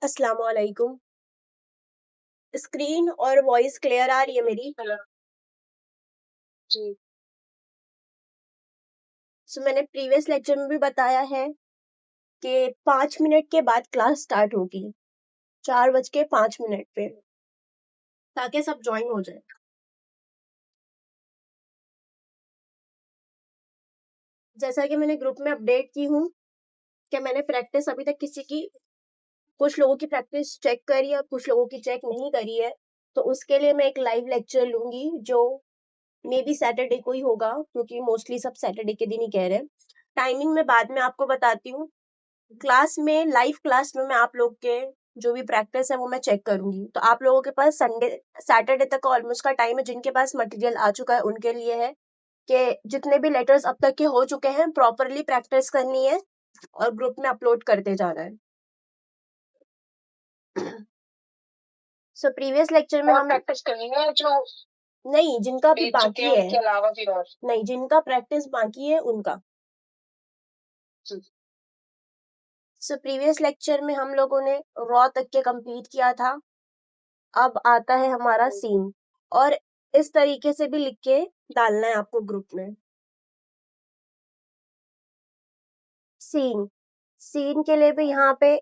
अस्सलाम वालेकुम। स्क्रीन और वॉइस क्लियर आ रही है मेरी? हेलो जी। मैंने प्रीवियस लेक्चर में भी बताया है कि 5 मिनट के बाद क्लास स्टार्ट होगी, 4:05 पे, ताकि सब ज्वाइन हो जाए। जैसा कि मैंने ग्रुप में अपडेट की हूँ कि मैंने प्रैक्टिस अभी तक कुछ लोगों की प्रैक्टिस चेक करी है और कुछ लोगों की चेक नहीं करी है, तो उसके लिए मैं एक लाइव लेक्चर लूंगी जो मे बी सैटरडे को ही होगा, क्योंकि मोस्टली सब सैटरडे के दिन ही कह रहे हैं। टाइमिंग मैं बाद में आपको बताती हूँ। लाइव क्लास में मैं आप लोग के जो भी प्रैक्टिस है वो मैं चेक करूंगी। तो आप लोगों के पास सैटरडे तक का ऑलमोस्ट का टाइम है। जिनके पास मटेरियल आ चुका है उनके लिए है कि जितने भी लेटर्स अब तक के हो चुके हैं प्रॉपरली प्रैक्टिस करनी है और ग्रुप में अपलोड करते जाना है। सो प्रीवियस लेक्चर में और हम प्रैक्टिस करनी है जो नहीं, जिनका भी बीत चुके हैं बाकी है, उनके अलावा भी और नहीं जिनका प्रैक्टिस बाकी है उनका। जी। सो प्रीवियस लेक्चर में हम लोगों ने रॉ तक के कंप्लीट किया था। अब आता है हमारा सीन, और इस तरीके से भी लिख के डालना है आपको ग्रुप में। सीन सीन के लिए भी यहाँ पे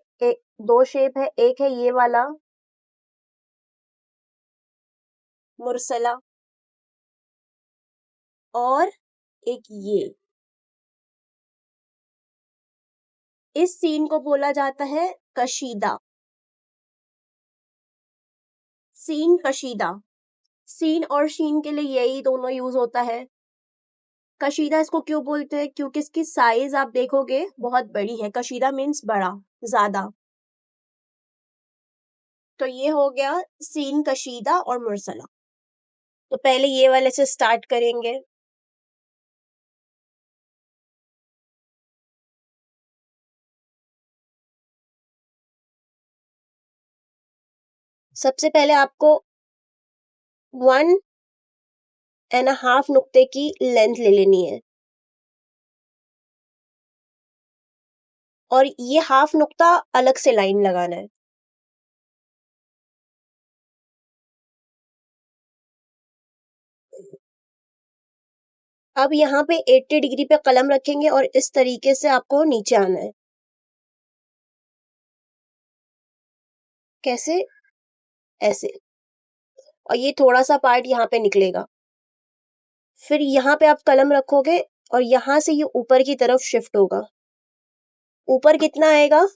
दो शेप है। एक है ये वाला मुरसला, और एक ये। इस सीन को बोला जाता है कशीदा। सीन कशीदा, सीन और शीन के लिए यही दोनों यूज होता है। कशीदा इसको क्यों बोलते हैं? क्योंकि इसकी साइज आप देखोगे बहुत बड़ी है। कशीदा मीन्स बड़ा, ज्यादा। तो ये हो गया सीन, कशीदा और मुरसला। तो पहले ये वाले से स्टार्ट करेंगे। सबसे पहले आपको 1.5 नुक्ते की लेंथ ले लेनी है, और ये हाफ नुक्ता अलग से लाइन लगाना है। अब यहाँ पे 80 डिग्री पे कलम रखेंगे और इस तरीके से आपको नीचे आना है। कैसे? ऐसे। और ये थोड़ा सा पार्ट यहाँ पे निकलेगा। फिर यहाँ पे आप कलम रखोगे और यहाँ से ये ऊपर की तरफ शिफ्ट होगा। ऊपर कितना आएगा?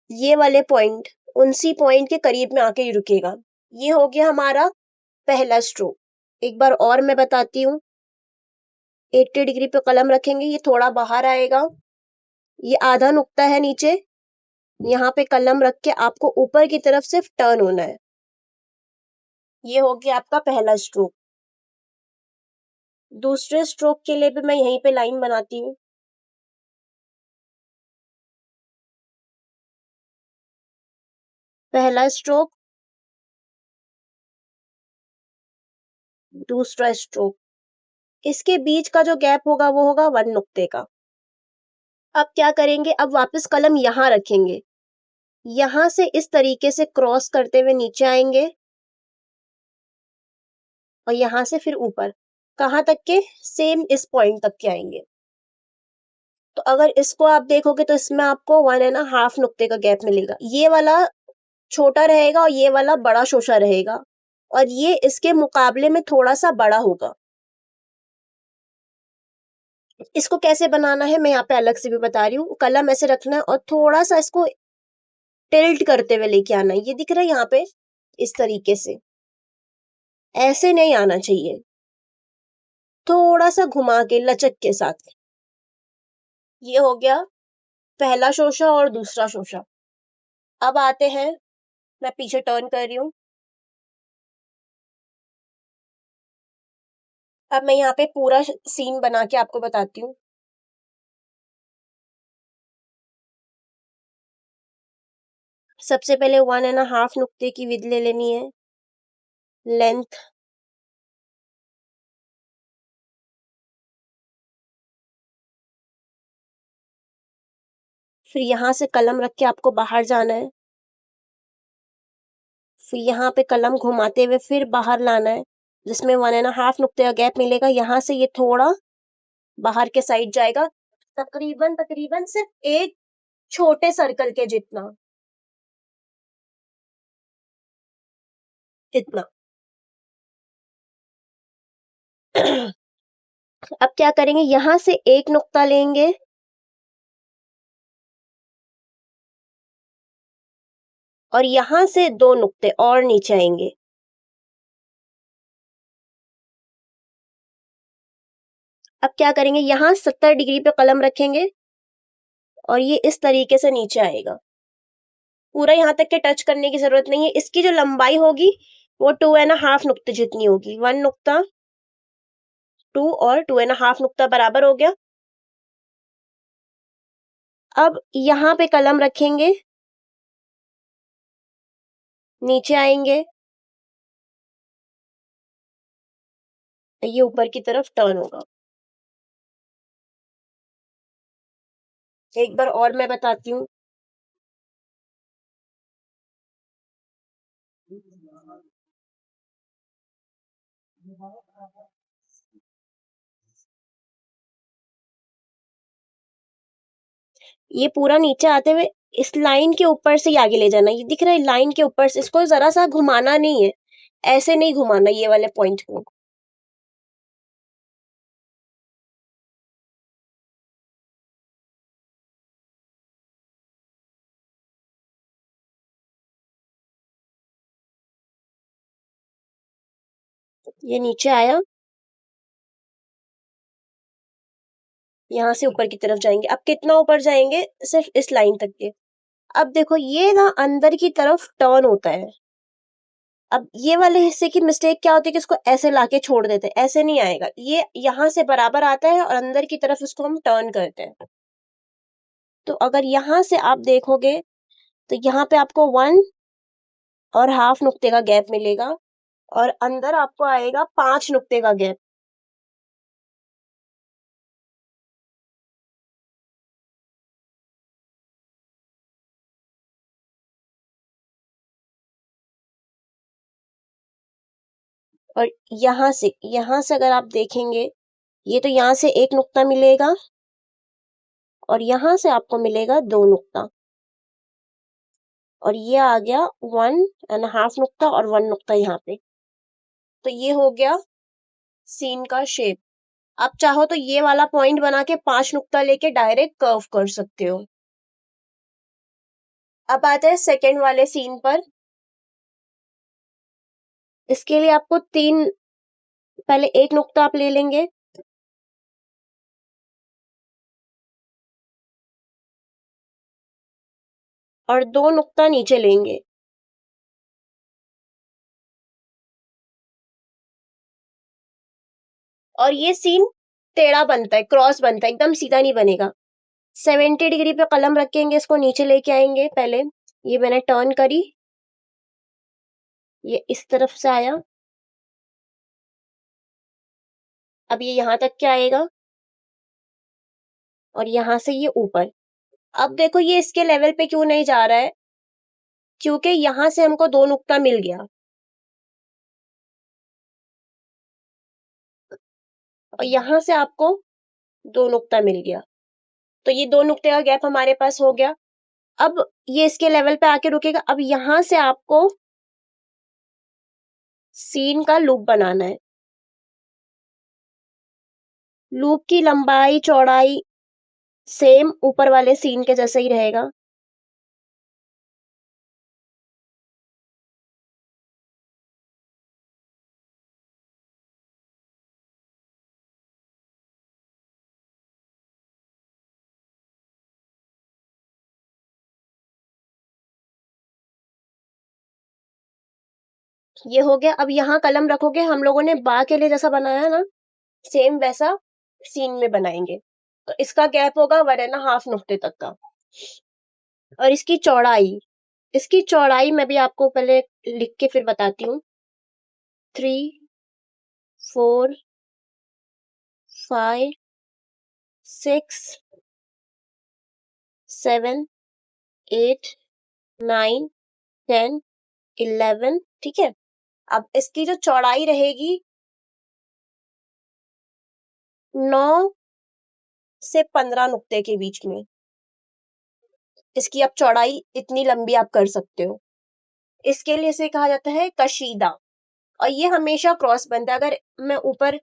ये वाले पॉइंट, उसी पॉइंट के करीब में आके ही रुकेगा। ये हो गया हमारा पहला स्ट्रोक। एक बार और मैं बताती हूँ। 80 डिग्री पे कलम रखेंगे, ये थोड़ा बाहर आएगा, ये आधा नुक्ता है नीचे। यहाँ पे कलम रख के आपको ऊपर की तरफ सिर्फ टर्न होना है। ये हो गया आपका पहला स्ट्रोक। दूसरे स्ट्रोक के लिए भी मैं यहीं पे लाइन बनाती हूँ। पहला स्ट्रोक, दूसरा स्ट्रोक, इसके बीच का जो गैप होगा वो होगा 1 नुक्ते का। अब क्या करेंगे? अब वापस कलम यहाँ रखेंगे, यहां से इस तरीके से क्रॉस करते हुए नीचे आएंगे और यहां से फिर ऊपर। कहां तक के? सेम इस पॉइंट तक के आएंगे। तो अगर इसको आप देखोगे तो इसमें आपको 1.5 नुक्ते का गैप मिलेगा। ये वाला छोटा रहेगा और ये वाला बड़ा शोशा रहेगा, और ये इसके मुकाबले में थोड़ा सा बड़ा होगा। इसको कैसे बनाना है मैं यहाँ पे अलग से भी बता रही हूँ। कलम ऐसे रखना है और थोड़ा सा इसको टिल्ट करते हुए लेके आना है। ये दिख रहा है यहाँ पे? इस तरीके से, ऐसे नहीं आना चाहिए, थोड़ा सा घुमा के लचक के साथ। ये हो गया पहला शोशा और दूसरा शोशा। अब आते हैं, मैं पीछे टर्न कर रही हूँ। अब मैं यहाँ पे पूरा सीन बना के आपको बताती हूँ। सबसे पहले 1.5 नुक्ते की विड्थ ले लेनी है, लेंथ। फिर यहाँ से कलम रख के आपको बाहर जाना है। फिर यहाँ पे कलम घुमाते हुए फिर बाहर लाना है, जिसमें 1.5 नुक्ते का गैप मिलेगा। यहाँ से ये थोड़ा बाहर के साइड जाएगा, तकरीबन तकरीबन सिर्फ एक छोटे सर्कल के जितना, इतना। अब क्या करेंगे, यहां से एक नुक्ता लेंगे और यहां से 2 नुक्ते और नीचे आएंगे। अब क्या करेंगे, यहां 70 डिग्री पे कलम रखेंगे और ये इस तरीके से नीचे आएगा। पूरा यहाँ तक के टच करने की जरूरत नहीं है। इसकी जो लंबाई होगी वो 2.5 नुक्ते जितनी होगी। 1 नुक्ता, 2 और 2.5 नुक्ता बराबर हो गया। अब यहाँ पे कलम रखेंगे, नीचे आएंगे, ये ऊपर की तरफ टर्न होगा। एक बार और मैं बताती हूँ। ये पूरा नीचे आते हुए इस लाइन के ऊपर से ही आगे ले जाना। ये दिख रहा है, लाइन के ऊपर से इसको जरा सा घुमाना नहीं है, ऐसे नहीं घुमाना ये वाले पॉइंट को। ये नीचे आया, यहाँ से ऊपर की तरफ जाएंगे। अब कितना ऊपर जाएंगे, सिर्फ इस लाइन तक के। अब देखो ये ना अंदर की तरफ टर्न होता है। अब ये वाले हिस्से की मिस्टेक क्या होती है कि इसको ऐसे लाके छोड़ देते हैं, ऐसे नहीं आएगा। ये यहाँ से बराबर आता है और अंदर की तरफ इसको हम टर्न करते हैं। तो अगर यहाँ से आप देखोगे तो यहाँ पे आपको 1.5 नुक्ते का गैप मिलेगा और अंदर आपको आएगा 5 नुक्ते का गैप। और यहाँ से अगर आप देखेंगे, ये तो यहाँ से 1 नुक्ता मिलेगा और यहाँ से आपको मिलेगा 2 नुक्ता, और ये आ गया 1.5 नुक्ता और 1 नुक्ता यहाँ पे। तो ये हो गया सीन का शेप। आप चाहो तो ये वाला पॉइंट बना के 5 नुक्ता लेके डायरेक्ट कर्व कर सकते हो। अब आते हैं सेकेंड वाले सीन पर। इसके लिए आपको पहले 1 नुक्ता आप ले लेंगे और 2 नुक्ता नीचे लेंगे। और ये सीन टेढ़ा बनता है, क्रॉस बनता है, एकदम सीधा नहीं बनेगा। 70 डिग्री पे कलम रखेंगे, इसको नीचे लेके आएंगे। पहले ये मैंने टर्न करी, ये इस तरफ से आया, अब ये यहाँ तक क्या आएगा और यहाँ से ये ऊपर। अब देखो ये इसके लेवल पे क्यों नहीं जा रहा है, क्योंकि यहाँ से हमको 2 नुक्ता मिल गया और यहाँ से आपको 2 नुक्ता मिल गया। तो ये 2 नुक्ते का गैप हमारे पास हो गया। अब ये इसके लेवल पे आके रुकेगा। अब यहाँ से आपको सीन का लूप बनाना है। लूप की लंबाई चौड़ाई सेम ऊपर वाले सीन के जैसा ही रहेगा। ये हो गया। अब यहाँ कलम रखोगे, हम लोगों ने बा के लिए जैसा बनाया ना, सेम वैसा सीन में बनाएंगे। तो इसका गैप होगा 1.5 नुक्ते तक का। और इसकी चौड़ाई मैं भी आपको पहले लिख के फिर बताती हूँ। 3, 4, 5, 6, 7, 8, 9, 10, 11, ठीक है। अब इसकी जो चौड़ाई रहेगी 9 से 15 नुक्ते के बीच में, इसकी आप चौड़ाई इतनी लंबी आप कर सकते हो। इसके लिए इसे कहा जाता है कशीदा, और ये हमेशा क्रॉस बनता है। अगर मैं ऊपर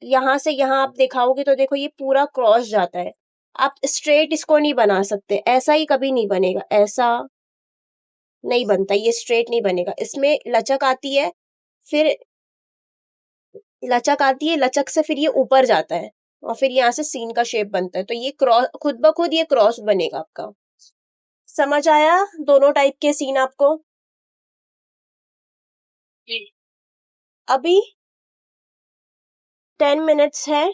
यहाँ से यहाँ आप दिखाओगे तो देखो ये पूरा क्रॉस जाता है। आप स्ट्रेट इसको नहीं बना सकते, ऐसा ही कभी नहीं बनेगा, ऐसा नहीं बनता, ये स्ट्रेट नहीं बनेगा। इसमें लचक आती है, फिर लचक से फिर ये ऊपर जाता है और फिर यहाँ से सीन का शेप बनता है। तो ये क्रॉस खुद ब खुद ये क्रॉस बनेगा आपका। समझ आया दोनों टाइप के सीन आपको? जी। अभी 10 मिनट्स है,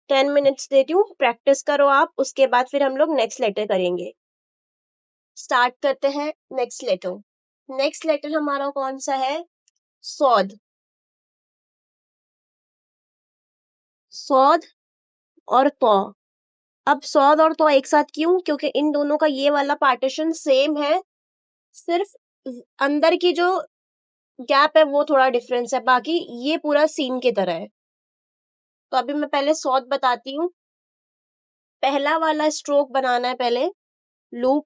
10 मिनट्स देती हूँ, प्रैक्टिस करो आप, उसके बाद फिर हम लोग नेक्स्ट लेटर करेंगे। स्टार्ट करते हैं नेक्स्ट लेटर। नेक्स्ट लेटर हमारा कौन सा है? सौद। सौद और तौ। अब सौद और तौ एक साथ क्यों? क्योंकि इन दोनों का ये वाला पार्टीशन सेम है, सिर्फ अंदर की जो गैप है वो थोड़ा डिफरेंस है, बाकी ये पूरा सीन की तरह है। तो अभी मैं पहले सौद बताती हूँ। पहला वाला स्ट्रोक बनाना है पहले, लूप।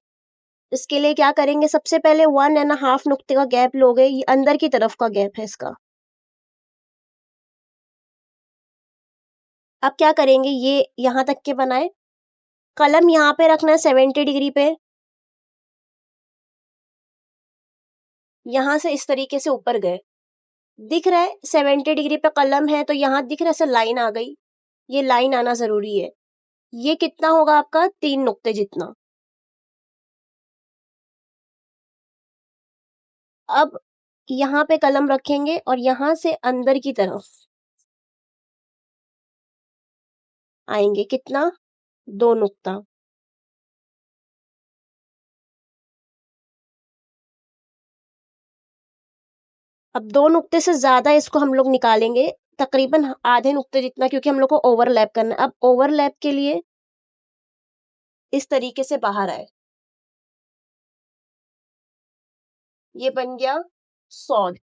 इसके लिए क्या करेंगे, सबसे पहले 1.5 नुक्ते का गैप लोगे, ये अंदर की तरफ का गैप है इसका। अब क्या करेंगे, ये यहां तक के बनाए, कलम यहाँ पे रखना है 70 डिग्री पे, यहां से इस तरीके से ऊपर गए, दिख रहा है 70 डिग्री पे कलम है, तो यहाँ दिख रहा है ऐसे लाइन आ गई, ये लाइन आना जरूरी है। ये कितना होगा आपका? 3 नुक्ते जितना। अब यहाँ पे कलम रखेंगे और यहाँ से अंदर की तरफ आएंगे, कितना? 2 नुक्ता। अब 2 नुक्ते से ज्यादा इसको हम लोग निकालेंगे, तकरीबन आधे नुक्ते जितना, क्योंकि हम लोग को ओवरलैप करना है। अब ओवरलैप के लिए इस तरीके से बाहर आए, ये बन गया सौद।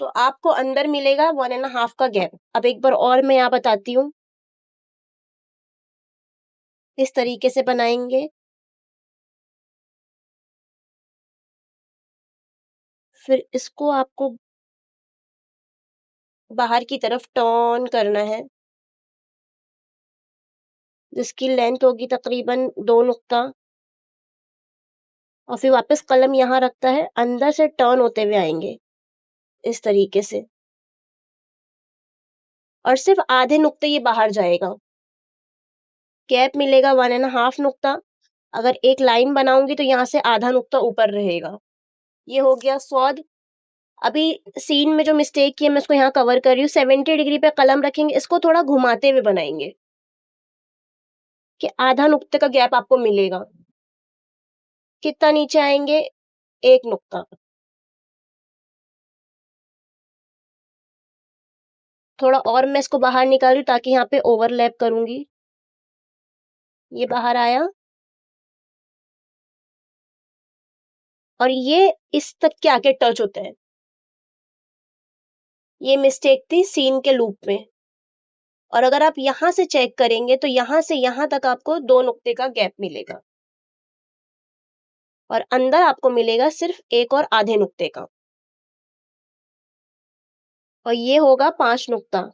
तो आपको अंदर मिलेगा 1.5 का गैप। अब एक बार और मैं यहाँ बताती हूँ, इस तरीके से बनाएंगे, फिर इसको आपको बाहर की तरफ टर्न करना है, जिसकी लेंथ होगी तकरीबन 2 नुक्ता, और फिर वापस कलम यहाँ रखता है, अंदर से टर्न होते हुए आएंगे इस तरीके से, और सिर्फ आधे नुक्ते ये बाहर जाएगा, गैप मिलेगा 1.5 नुक्ता। अगर एक लाइन बनाऊंगी तो यहाँ से आधा नुक्ता ऊपर रहेगा। ये हो गया सौद। अभी सीन में जो मिस्टेक की है मैं उसको यहाँ कवर कर रही हूँ। 70 डिग्री पे कलम रखेंगे, इसको थोड़ा घुमाते हुए बनाएंगे कि आधा नुक्ते का गैप आपको मिलेगा। कितना नीचे आएंगे? 1 नुक्ता। थोड़ा और मैं इसको बाहर निकाल रही हूँ ताकि यहाँ पे ओवरलैप करूंगी। ये बाहर आया, और ये इस तक के आके टच होता है। ये मिस्टेक थी सीन के लूप में। और अगर आप यहां से चेक करेंगे तो यहां से यहां तक आपको 2 नुक्ते का गैप मिलेगा, और अंदर आपको मिलेगा सिर्फ 1 और आधे नुक्ते का, और ये होगा 5 नुक्ता।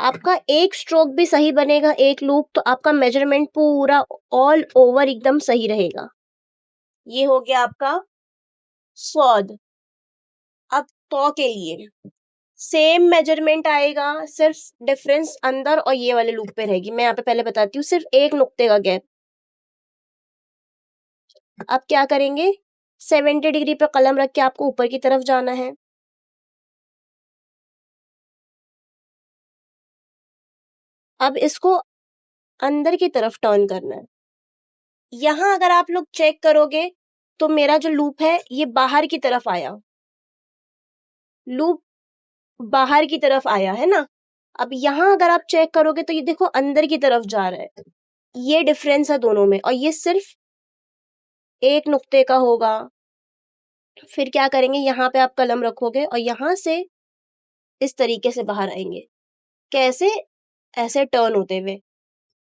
आपका एक स्ट्रोक भी सही बनेगा, एक लूप, तो आपका मेजरमेंट पूरा ऑल ओवर एकदम सही रहेगा। ये हो गया आपका स्वाद। अब तो के लिए सेम मेजरमेंट आएगा, सिर्फ डिफरेंस अंदर और ये वाले लूप पे रहेगी। मैं यहाँ पे पहले बताती हूँ, सिर्फ 1 नुक्ते का गैप। अब क्या करेंगे, 70 डिग्री पे कलम रख के आपको ऊपर की तरफ जाना है। अब इसको अंदर की तरफ टर्न करना है। यहां अगर आप लोग चेक करोगे तो मेरा जो लूप है ये बाहर की तरफ आया, लूप बाहर की तरफ आया है ना। अब यहां अगर आप चेक करोगे तो ये देखो अंदर की तरफ जा रहा है। ये डिफरेंस है दोनों में, और ये सिर्फ 1 नुक्ते का होगा, फिर क्या करेंगे, यहाँ पे आप कलम रखोगे और यहाँ से इस तरीके से बाहर आएंगे। कैसे? ऐसे टर्न होते हुए।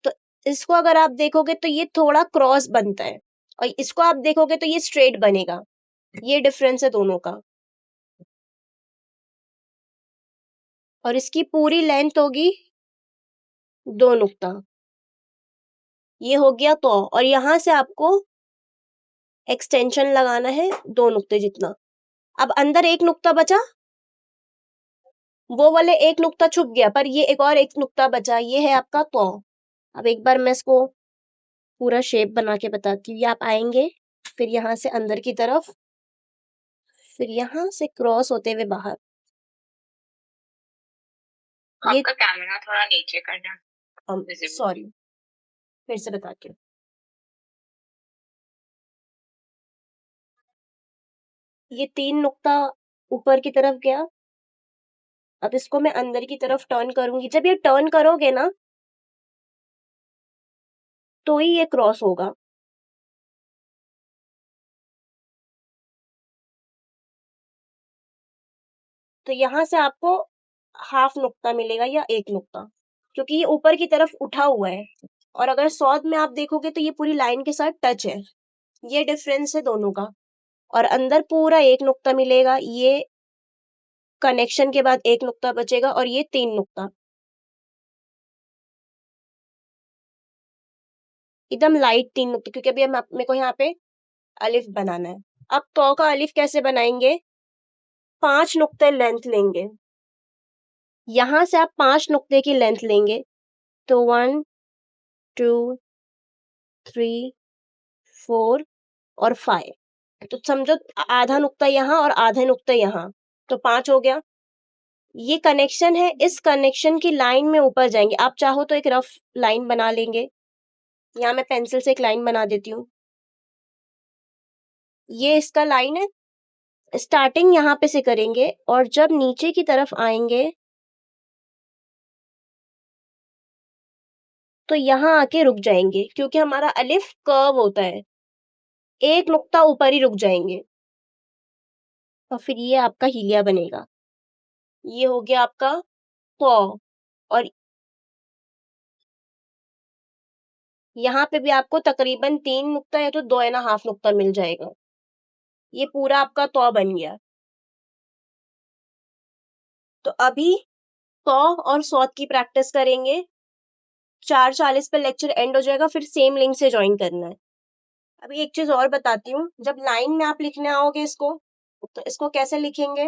तो इसको अगर आप देखोगे तो ये थोड़ा क्रॉस बनता है, और इसको आप देखोगे तो ये स्ट्रेट बनेगा। ये डिफरेंस है दोनों का। और इसकी पूरी लेंथ होगी 2 नुक्ता। ये हो गया तो, और यहाँ से आपको एक्सटेंशन लगाना है 2 नुक्ते जितना। अब अंदर 1 नुक्ता बचा, वो वाले 1 नुक्ता छुप गया, पर ये एक और 1 नुक्ता बचा, ये है आपका तो। अब एक बार मैं इसको पूरा शेप बना के बताती हूँ। ये आप आएंगे, फिर यहाँ से अंदर की तरफ, फिर यहाँ से क्रॉस होते हुए बाहर। ये आपका कैमरा थोड़ा नीचे करना। सॉरी, फिर से बताती हूँ। ये 3 नुक्ता ऊपर की तरफ गया। अब इसको मैं अंदर की तरफ टर्न करूंगी। जब ये टर्न करोगे ना, तो ही ये क्रॉस होगा। तो यहाँ से आपको हाफ नुक्ता मिलेगा या 1 नुक्ता, क्योंकि ये ऊपर की तरफ उठा हुआ है। और अगर सौद में आप देखोगे तो ये पूरी लाइन के साथ टच है। ये डिफरेंस है दोनों का। और अंदर पूरा 1 नुक्ता मिलेगा। ये कनेक्शन के बाद 1 नुक्ता बचेगा, और ये 3 नुक्ता। एकदम लाइट 3 नुक्ते, क्योंकि अभी मेरे को यहाँ पे अलिफ बनाना है। अब तो का अलिफ कैसे बनाएंगे? 5 नुक्ते लेंथ लेंगे। यहाँ से आप 5 नुक्ते की लेंथ लेंगे। तो 1 2 3 4 और 5। तो समझो आधा नुक्ता यहाँ और आधा नुक्ता यहाँ, तो 5 हो गया। ये कनेक्शन है, इस कनेक्शन की लाइन में ऊपर जाएंगे। आप चाहो तो एक रफ लाइन बना लेंगे। यहाँ मैं पेंसिल से एक लाइन बना देती हूँ। ये इसका लाइन है। स्टार्टिंग यहाँ पे से करेंगे, और जब नीचे की तरफ आएंगे तो यहाँ आके रुक जाएंगे, क्योंकि हमारा अलिफ कर्व होता है। 1 नुक्ता ऊपर ही रुक जाएंगे, और फिर ये आपका हिलिया बनेगा। ये हो गया आपका तो। और यहाँ पे भी आपको तकरीबन 3 नुक्ता या तो 2.5 नुक्ता मिल जाएगा। ये पूरा आपका तो बन गया। तो अभी तो और सौत की प्रैक्टिस करेंगे। 4:40 पे लेक्चर एंड हो जाएगा, फिर सेम लिंक से ज्वाइन करना है। अभी एक चीज और बताती हूँ। जब लाइन में आप लिखने आओगे इसको, तो इसको कैसे लिखेंगे?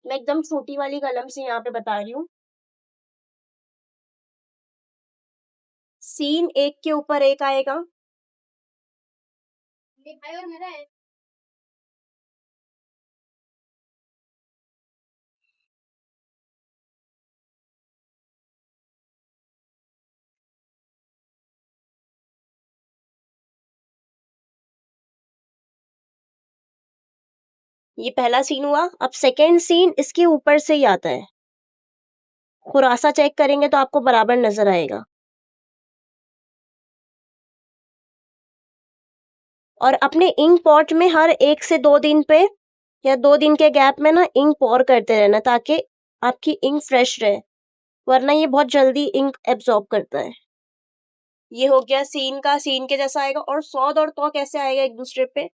मैं एकदम छोटी वाली कलम से यहाँ पे बता रही हूँ। सीन एक के ऊपर एक आएगा। ये पहला सीन हुआ। अब सेकेंड सीन इसके ऊपर से ही आता है। खुरासा चेक करेंगे तो आपको बराबर नजर आएगा। और अपने इंक पॉट में हर 1 से 2 दिन पे या 2 दिन के गैप में ना इंक पॉर करते रहना, ताकि आपकी इंक फ्रेश रहे, वरना ये बहुत जल्दी इंक एब्जॉर्ब करता है। ये हो गया सीन का, सीन के जैसा आएगा। और सौद और तो कैसे आएगा एक दूसरे पे?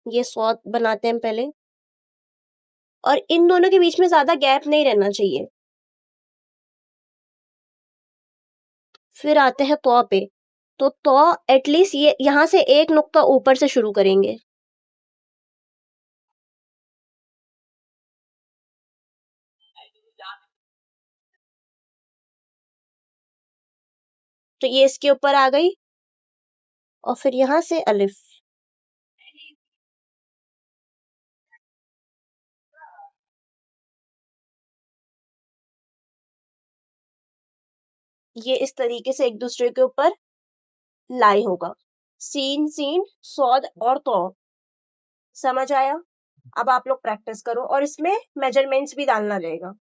ये सौद बनाते हैं पहले, और इन दोनों के बीच में ज्यादा गैप नहीं रहना चाहिए। फिर आते हैं तो पे। तो एटलीस्ट ये यहाँ से 1 नुक्ता ऊपर से शुरू करेंगे। तो ये इसके ऊपर आ गई, और फिर यहाँ से अलिफ। ये इस तरीके से एक दूसरे के ऊपर लाई होगा। सीन सीन सौद और तो। समझ आया? अब आप लोग प्रैक्टिस करो, और इसमें मेजरमेंट्स भी डालना रहेगा।